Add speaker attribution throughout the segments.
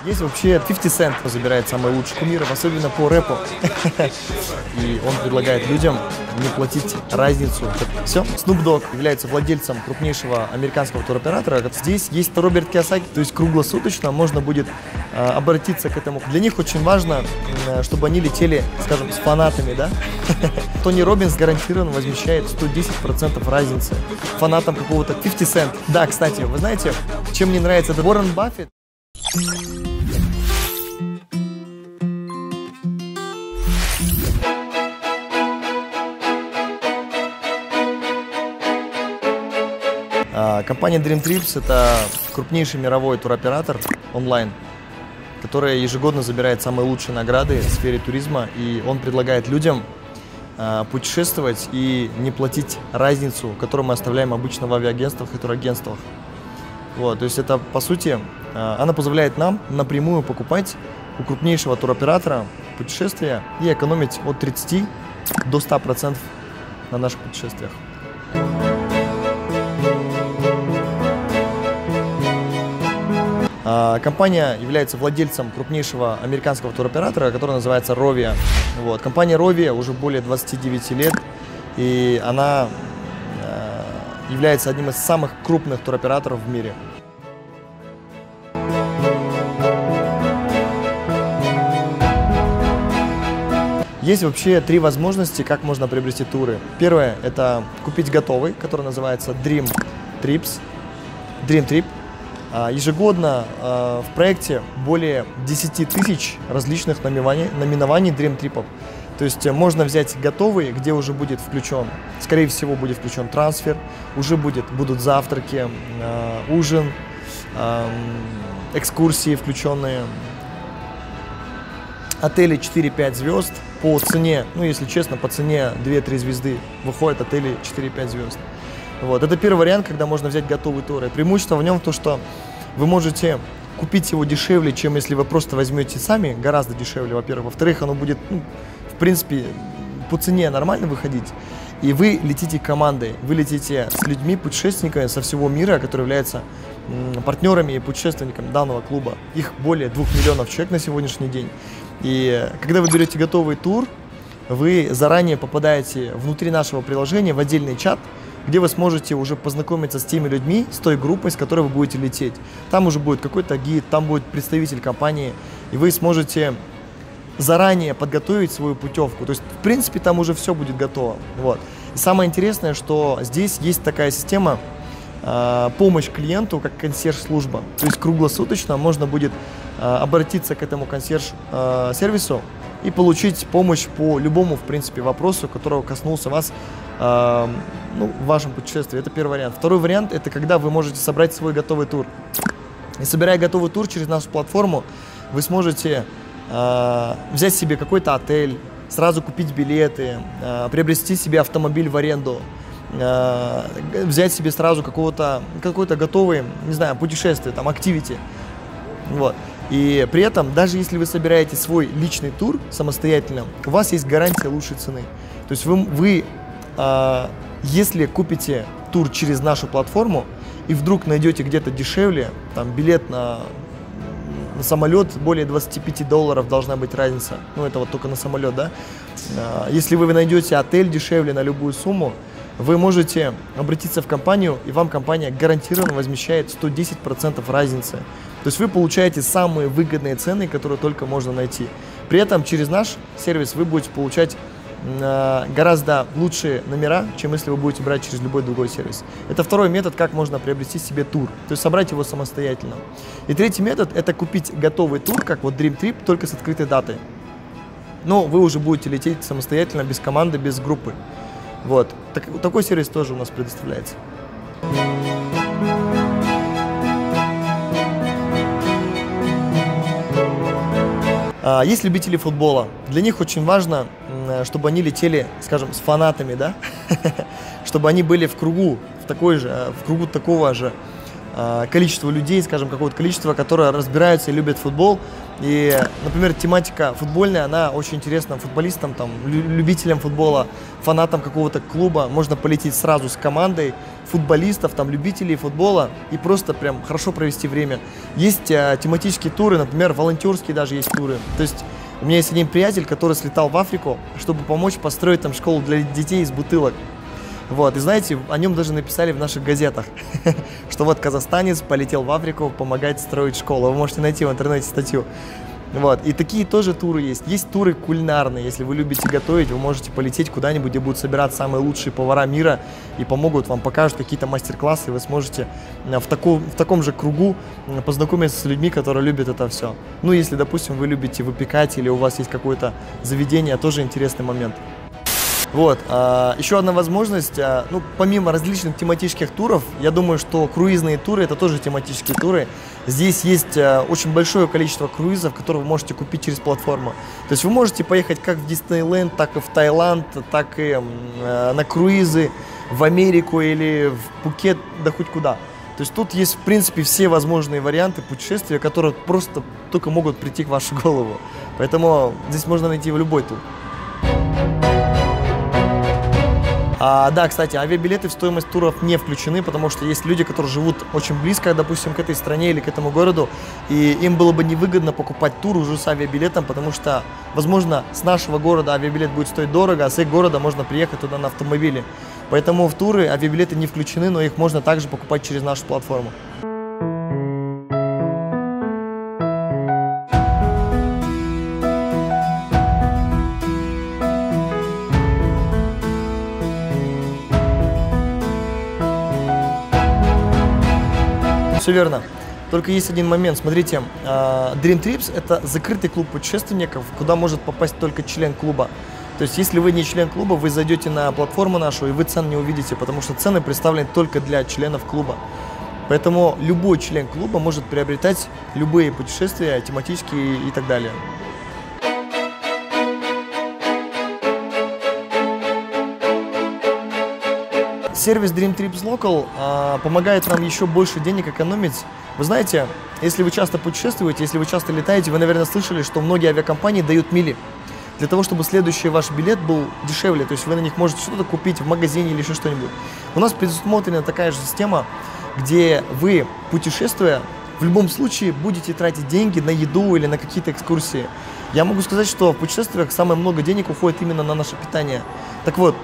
Speaker 1: Есть вообще 50 Cent, кто забирает самых лучших кумиров, особенно по рэпу. И он предлагает людям не платить разницу. Все. Snoop Dogg является владельцем крупнейшего американского туроператора. Здесь есть Роберт Кийосаки, то есть круглосуточно можно будет обратиться к этому. Для них очень важно, чтобы они летели, скажем, с фанатами, да? Тони Роббинс гарантированно возмещает 110% разницы фанатам какого-то 50 Cent. Да, кстати, вы знаете, чем мне нравится это Уоррен Баффет? Компания Dream Trips – это крупнейший мировой туроператор онлайн, который ежегодно забирает самые лучшие награды в сфере туризма, и он предлагает людям путешествовать и не платить разницу, которую мы оставляем обычно в авиагентствах и турагентствах. Вот, то есть это, по сути, она позволяет нам напрямую покупать у крупнейшего туроператора путешествия и экономить от 30 до 100% на наших путешествиях. Компания является владельцем крупнейшего американского туроператора, который называется Rovia. Вот. Компания Rovia уже более 29 лет, и она является одним из самых крупных туроператоров в мире. Есть вообще три возможности, как можно приобрести туры. Первое – это купить готовый, который называется Dream Trip. Ежегодно в проекте более 10 тысяч различных наименований Dream Trip'ов. То есть можно взять готовый, где уже будет включен, скорее всего, будет включен трансфер, уже будут завтраки, ужин, экскурсии включенные, отели 4-5 звезд по цене, ну если честно, по цене 2-3 звезды выходят отели 4-5 звезд. Вот. Это первый вариант, когда можно взять готовый тур. И преимущество в нем то, что вы можете купить его дешевле, чем если вы просто возьмете сами, гораздо дешевле, во-первых. Во-вторых, оно будет, в принципе, по цене нормально выходить. И вы летите командой, вы летите с людьми, путешественниками со всего мира, которые являются партнерами и путешественниками данного клуба. Их более 2 миллионов человек на сегодняшний день. И когда вы берете готовый тур, вы заранее попадаете внутри нашего приложения в отдельный чат, где вы сможете уже познакомиться с теми людьми, с той группой, с которой вы будете лететь. Там уже будет какой-то гид, там будет представитель компании, и вы сможете заранее подготовить свою путевку. То есть, в принципе, там уже все будет готово. Вот. И самое интересное, что здесь есть такая система помощь клиенту, как консьерж-служба. То есть круглосуточно можно будет обратиться к этому консьерж-сервису и получить помощь по любому, в принципе, вопросу, которого коснулся вас в вашем путешествии. Это первый вариант. Второй вариант – это когда вы можете собрать свой готовый тур. И собирая готовый тур через нашу платформу, вы сможете взять себе какой-то отель, сразу купить билеты, приобрести себе автомобиль в аренду, взять себе сразу какой-то готовый, не знаю, путешествие, там, активити. Вот. И при этом, даже если вы собираете свой личный тур самостоятельно, у вас есть гарантия лучшей цены. То есть вы если купите тур через нашу платформу и вдруг найдете где-то дешевле, там, билет на самолет, более $25 должна быть разница, ну это вот только на самолет, да? Если вы найдете отель дешевле на любую сумму, вы можете обратиться в компанию, и вам компания гарантированно возмещает 110% разницы. То есть вы получаете самые выгодные цены, которые только можно найти. При этом через наш сервис вы будете получать гораздо лучшие номера, чем если вы будете брать через любой другой сервис. Это второй метод, как можно приобрести себе тур, то есть собрать его самостоятельно. И третий метод – это купить готовый тур, как вот Dream Trip, только с открытой датой. Но вы уже будете лететь самостоятельно, без команды, без группы. Вот. Такой сервис тоже у нас предоставляется. Есть любители футбола. Для них очень важно, чтобы они летели, скажем, с фанатами, да? Чтобы они были в кругу такого же количества людей, скажем, какого-то количества, которые разбираются и любят футбол. И, например, тематика футбольная, она очень интересна футболистам, там, любителям футбола, фанатам какого-то клуба. Можно полететь сразу с командой футболистов, там, любителей футбола и просто прям хорошо провести время. Есть тематические туры, например, волонтерские даже есть туры. То есть у меня есть один приятель, который слетал в Африку, чтобы помочь построить там школу для детей из бутылок. Вот, и знаете, о нем даже написали в наших газетах, что вот казахстанец полетел в Африку помогать строить школу. Вы можете найти в интернете статью. Вот, и такие тоже туры есть. Есть туры кулинарные. Если вы любите готовить, вы можете полететь куда-нибудь, где будут собираться самые лучшие повара мира и помогут вам, покажут какие-то мастер-классы, и вы сможете в таком же кругу познакомиться с людьми, которые любят это все. Ну, если, допустим, вы любите выпекать или у вас есть какое-то заведение, тоже интересный момент. Вот, еще одна возможность, ну, помимо различных тематических туров, я думаю, что круизные туры – это тоже тематические туры. Здесь есть очень большое количество круизов, которые вы можете купить через платформу. То есть вы можете поехать как в Диснейленд, так и в Таиланд, так и на круизы в Америку или в Пхукет, да хоть куда. То есть тут есть, в принципе, все возможные варианты путешествия, которые просто только могут прийти к вашу голову. Поэтому здесь можно найти в любой тур. Да, кстати, авиабилеты в стоимость туров не включены, потому что есть люди, которые живут очень близко, допустим, к этой стране или к этому городу, и им было бы невыгодно покупать тур уже с авиабилетом, потому что, возможно, с нашего города авиабилет будет стоить дорого, а с их города можно приехать туда на автомобиле. Поэтому в туры авиабилеты не включены, но их можно также покупать через нашу платформу. Все верно. Только есть один момент. Смотрите, Dream Trips – это закрытый клуб путешественников, куда может попасть только член клуба. То есть, если вы не член клуба, вы зайдете на платформу нашу, и вы цен не увидите, потому что цены представлены только для членов клуба. Поэтому любой член клуба может приобретать любые путешествия, тематические и так далее. Сервис Dream Trips Local помогает нам еще больше денег экономить. Вы знаете, если вы часто путешествуете, если вы часто летаете, вы, наверное, слышали, что многие авиакомпании дают мили для того, чтобы следующий ваш билет был дешевле. То есть вы на них можете что-то купить в магазине или еще что-нибудь. У нас предусмотрена такая же система, где вы, путешествуя, в любом случае будете тратить деньги на еду или на какие-то экскурсии. Я могу сказать, что в путешествиях самое много денег уходит именно на наше питание. Так вот,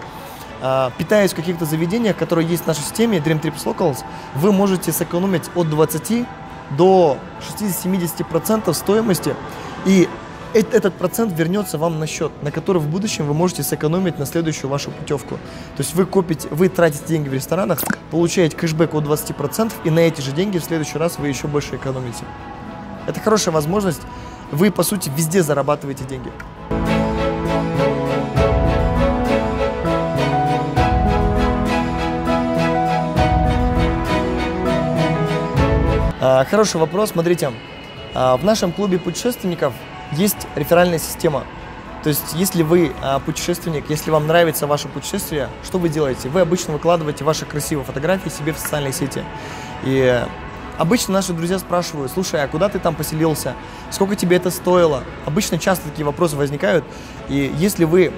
Speaker 1: питаясь в каких-то заведениях, которые есть в нашей системе Dream Trips Locals, вы можете сэкономить от 20 до 60-70% стоимости, и этот процент вернется вам на счет, на который в будущем вы можете сэкономить на следующую вашу путевку. То есть вы тратите деньги в ресторанах, получаете кэшбэк от 20%, и на эти же деньги в следующий раз вы еще больше экономите. Это хорошая возможность. Вы, по сути, везде зарабатываете деньги. Хороший вопрос. Смотрите, в нашем клубе путешественников есть реферальная система. То есть, если вы путешественник, если вам нравится ваше путешествие, что вы делаете? Вы обычно выкладываете ваши красивые фотографии себе в социальные сети. И обычно наши друзья спрашивают: слушай, а куда ты там поселился? Сколько тебе это стоило? Обычно часто такие вопросы возникают. И если вы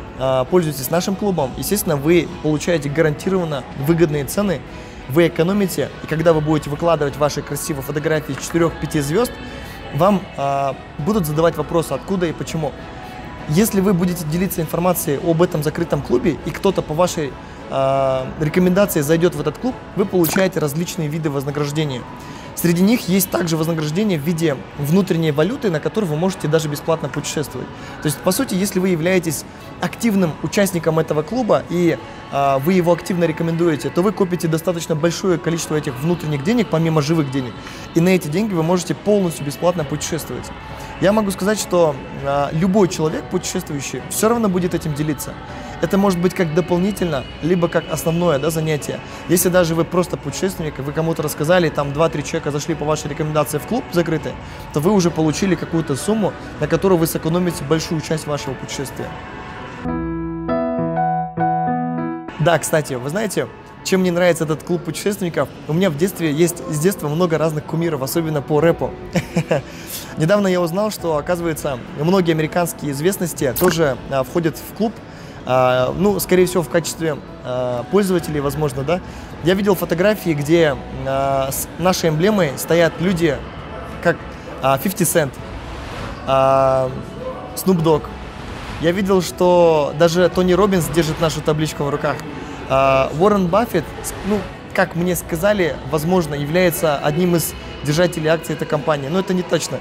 Speaker 1: пользуетесь нашим клубом, естественно, вы получаете гарантированно выгодные цены, вы экономите, и когда вы будете выкладывать ваши красивые фотографии 4-5 звезд, вам будут задавать вопросы, откуда и почему. Если вы будете делиться информацией об этом закрытом клубе, и кто-то по вашей рекомендации зайдет в этот клуб, вы получаете различные виды вознаграждения. Среди них есть также вознаграждение в виде внутренней валюты, на которой вы можете даже бесплатно путешествовать. То есть, по сути, если вы являетесь активным участником этого клуба и вы его активно рекомендуете, то вы копите достаточно большое количество этих внутренних денег, помимо живых денег, и на эти деньги вы можете полностью бесплатно путешествовать. Я могу сказать, что любой человек, путешествующий, все равно будет этим делиться. Это может быть как дополнительно, либо как основное, да, занятие. Если даже вы просто путешественник, вы кому-то рассказали, там 2-3 человека зашли по вашей рекомендации в клуб закрытый, то вы уже получили какую-то сумму, на которую вы сэкономите большую часть вашего путешествия. Да, кстати, вы знаете, чем мне нравится этот клуб путешественников, у меня в детстве есть с детства много разных кумиров, особенно по рэпу. Недавно я узнал, что, оказывается, многие американские известности тоже входят в клуб, ну, скорее всего, в качестве пользователей, возможно, да. Я видел фотографии, где с нашей эмблемой стоят люди, как 50 Cent, Snoop Dogg. Я видел, что даже Тони Роббинс держит нашу табличку в руках. Уоррен Баффет, ну, как мне сказали, возможно, является одним из держателей акций этой компании, но это не точно.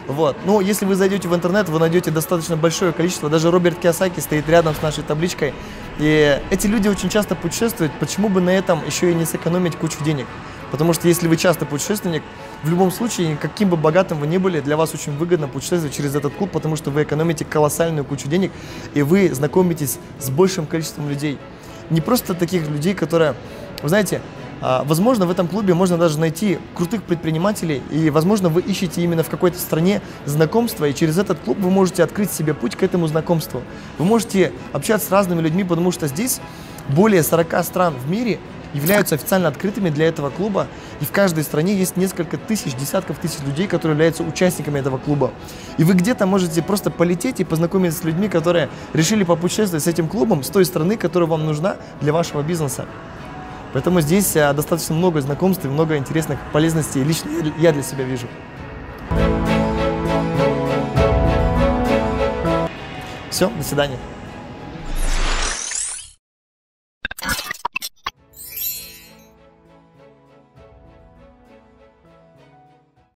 Speaker 1: Вот. Ну, если вы зайдете в интернет, вы найдете достаточно большое количество. Даже Роберт Кийосаки стоит рядом с нашей табличкой. И эти люди очень часто путешествуют. Почему бы на этом еще и не сэкономить кучу денег? Потому что если вы часто путешественник, в любом случае, каким бы богатым вы ни были, для вас очень выгодно путешествовать через этот клуб, потому что вы экономите колоссальную кучу денег, и вы знакомитесь с большим количеством людей. Не просто таких людей, которые, вы знаете, возможно, в этом клубе можно даже найти крутых предпринимателей, и, возможно, вы ищете именно в какой-то стране знакомства, и через этот клуб вы можете открыть себе путь к этому знакомству. Вы можете общаться с разными людьми, потому что здесь более 40 стран в мире являются официально открытыми для этого клуба, и в каждой стране есть несколько тысяч, десятков тысяч людей, которые являются участниками этого клуба. И вы где-то можете просто полететь и познакомиться с людьми, которые решили попутешествовать с этим клубом, с той страны, которая вам нужна для вашего бизнеса. Поэтому здесь достаточно много знакомств и много интересных полезностей лично я для себя вижу. Все, до свидания.